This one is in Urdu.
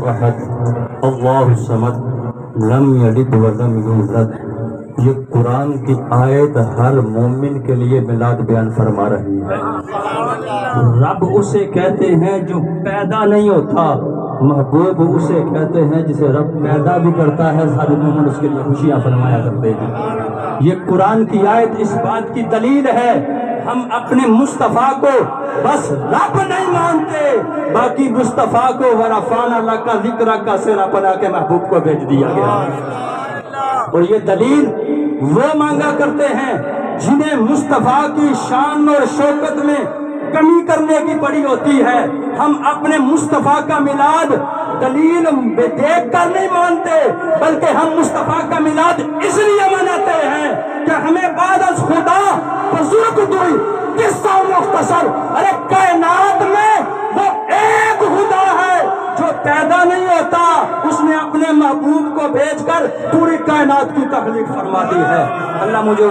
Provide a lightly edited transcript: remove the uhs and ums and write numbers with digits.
احد اللہ الصمد لم یلد ولم یولد۔ یہ قرآن کی آیت ہر مومن کے لیے میلاد بیان فرما رہی ہے۔ رب اسے کہتے ہیں جو پیدا نہیں ہوتا، محبوب اسے کہتے ہیں جسے رب پیدا بھی کرتا ہے، سارے مومن اس کے لیے خوشیاں فرمایا کرتے ہیں۔ یہ قرآن کی آیت اس بات کی دلیل ہے ہم اپنے مصطفیٰ کو بس رب نہیں مانتے، باقی مصطفیٰ کو ورفعنا لک ذکرک سرا بنا کے محبوب کو بھیج دیا گیا۔ اور یہ دلیل وہ مانگا کرتے ہیں جنہیں مصطفیٰ کی شان اور شوکت میں کمی کرنے کی پڑی ہوتی ہے۔ ہم اپنے مصطفیٰ کا میلاد دلیل دیکھ کر نہیں مانتے، بلکہ ہم مصطفیٰ کا میلاد اس لیے مناتے ہیں کہ ہمیں بعد از خدا بزرگ دوئی قصہ مختصر، ارے کائنات میں وہ ایک خدا ہے جو پیدا نہیں ہوتا، اس نے اپنے محبوب کو بھیج کر پوری کائنات کی تخلیق فرما دی ہے۔ اللہ مجھے